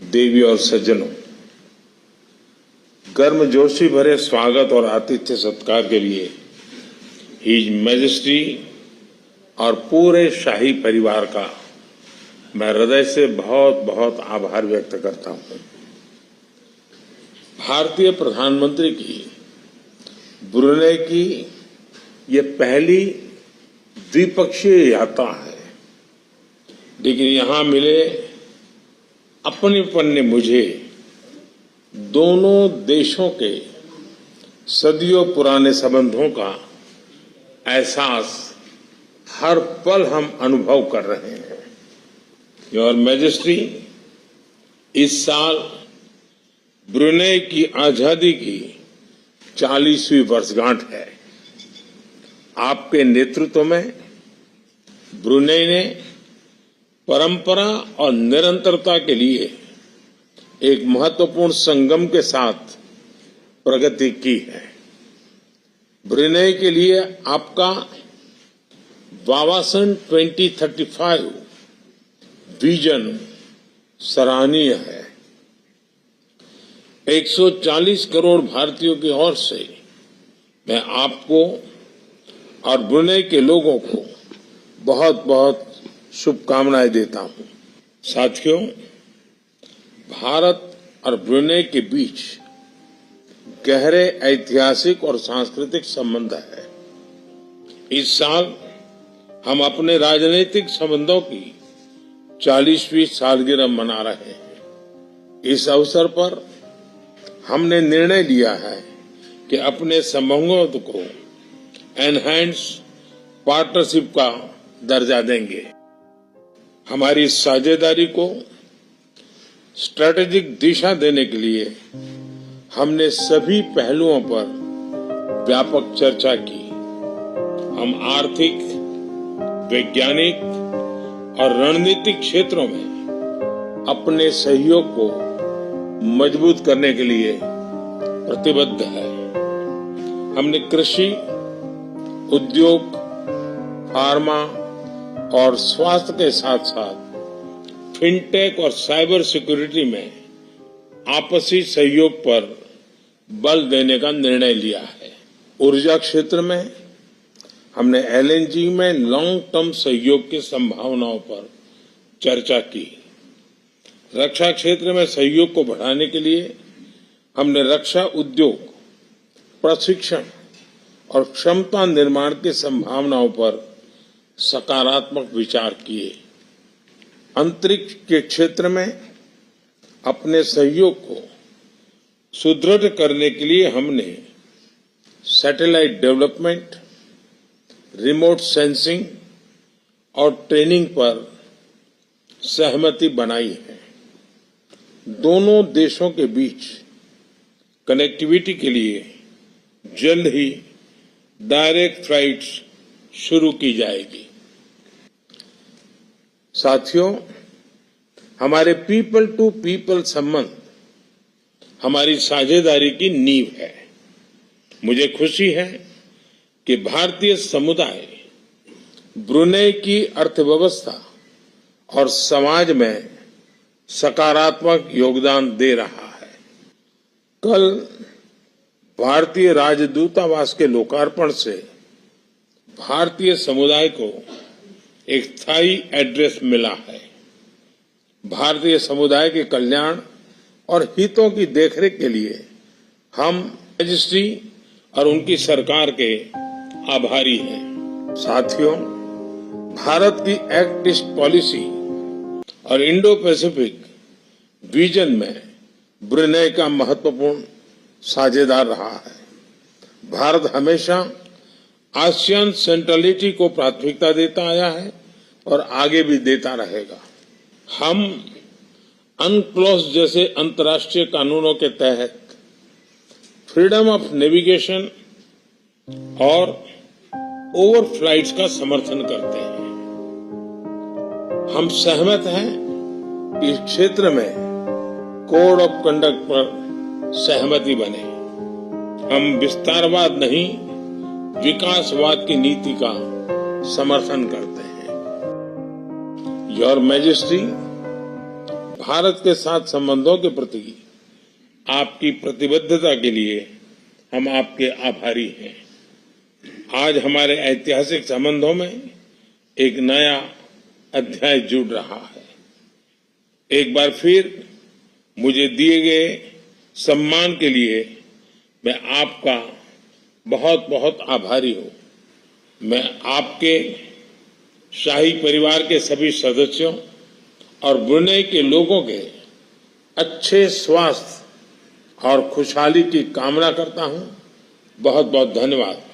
देवी और सज्जनों, गर्मजोशी भरे स्वागत और आतिथ्य सत्कार के लिए हिज मैजेस्टी और पूरे शाही परिवार का मैं हृदय से बहुत बहुत आभार व्यक्त करता हूं। भारतीय प्रधानमंत्री की ब्रुनेई की ये पहली द्विपक्षीय यात्रा है, लेकिन यहां मिले अपनेपन ने मुझे दोनों देशों के सदियों पुराने संबंधों का एहसास हर पल हम अनुभव कर रहे हैं। योर मैजेस्टी, इस साल ब्रुनेई की आजादी की 40वीं वर्षगांठ है। आपके नेतृत्व में ब्रुनेई ने परंपरा और निरंतरता के लिए एक महत्वपूर्ण संगम के साथ प्रगति की है। ब्रुनेई के लिए आपका वावासन 2035 विजन सराहनीय है। 140 करोड़ भारतीयों की ओर से मैं आपको और ब्रुनेई के लोगों को बहुत बहुत शुभकामनाएं देता हूं। साथियों, भारत और ब्रुनेई के बीच गहरे ऐतिहासिक और सांस्कृतिक संबंध है। इस साल हम अपने राजनीतिक संबंधों की 40वीं सालगिरह मना रहे हैं। इस अवसर पर हमने निर्णय लिया है कि अपने संबंधों को एनहांस पार्टनरशिप का दर्जा देंगे। हमारी साझेदारी को स्ट्रैटेजिक दिशा देने के लिए हमने सभी पहलुओं पर व्यापक चर्चा की। हम आर्थिक, वैज्ञानिक और रणनीतिक क्षेत्रों में अपने सहयोग को मजबूत करने के लिए प्रतिबद्ध है। हमने कृषि, उद्योग, फार्मा और स्वास्थ्य के साथ साथ फिनटेक और साइबर सिक्योरिटी में आपसी सहयोग पर बल देने का निर्णय लिया है। ऊर्जा क्षेत्र में हमने एलएनजी में लॉन्ग टर्म सहयोग की संभावनाओं पर चर्चा की। रक्षा क्षेत्र में सहयोग को बढ़ाने के लिए हमने रक्षा उद्योग, प्रशिक्षण और क्षमता निर्माण की संभावनाओं पर सकारात्मक विचार किए। अंतरिक्ष के क्षेत्र में अपने सहयोग को सुदृढ़ करने के लिए हमने सैटेलाइट डेवलपमेंट, रिमोट सेंसिंग और ट्रेनिंग पर सहमति बनाई है। दोनों देशों के बीच कनेक्टिविटी के लिए जल्द ही डायरेक्ट फ्लाइट्स शुरू की जाएगी। साथियों, हमारे पीपल टू पीपल संबंध हमारी साझेदारी की नींव है। मुझे खुशी है कि भारतीय समुदाय ब्रुनेई की अर्थव्यवस्था और समाज में सकारात्मक योगदान दे रहा है। कल भारतीय राजदूतावास के लोकार्पण से भारतीय समुदाय को एक स्थायी एड्रेस मिला है। भारतीय समुदाय के कल्याण और हितों की देखरेख के लिए हम मैजेस्टी और उनकी सरकार के आभारी हैं। साथियों, भारत की एक्ट ईस्ट पॉलिसी और इंडो पैसिफिक विजन में ब्रुनेई का महत्वपूर्ण साझेदार रहा है। भारत हमेशा आसियान सेंट्रलिटी को प्राथमिकता देता आया है और आगे भी देता रहेगा। हम अनक्लोज जैसे अंतर्राष्ट्रीय कानूनों के तहत फ्रीडम ऑफ नेविगेशन और ओवरफ्लाइट्स का समर्थन करते हैं। हम सहमत हैं कि इस क्षेत्र में कोड ऑफ कंडक्ट पर सहमति बने। हम विस्तारवाद नहीं, विकासवाद की नीति का समर्थन करते हैं। योर मैजेस्टी, भारत के साथ संबंधों के प्रति आपकी प्रतिबद्धता के लिए हम आपके आभारी हैं। आज हमारे ऐतिहासिक संबंधों में एक नया अध्याय जुड़ रहा है। एक बार फिर मुझे दिए गए सम्मान के लिए मैं आपका बहुत बहुत आभारी हूं। मैं आपके शाही परिवार के सभी सदस्यों और ब्रुनेई के लोगों के अच्छे स्वास्थ्य और खुशहाली की कामना करता हूं। बहुत बहुत धन्यवाद।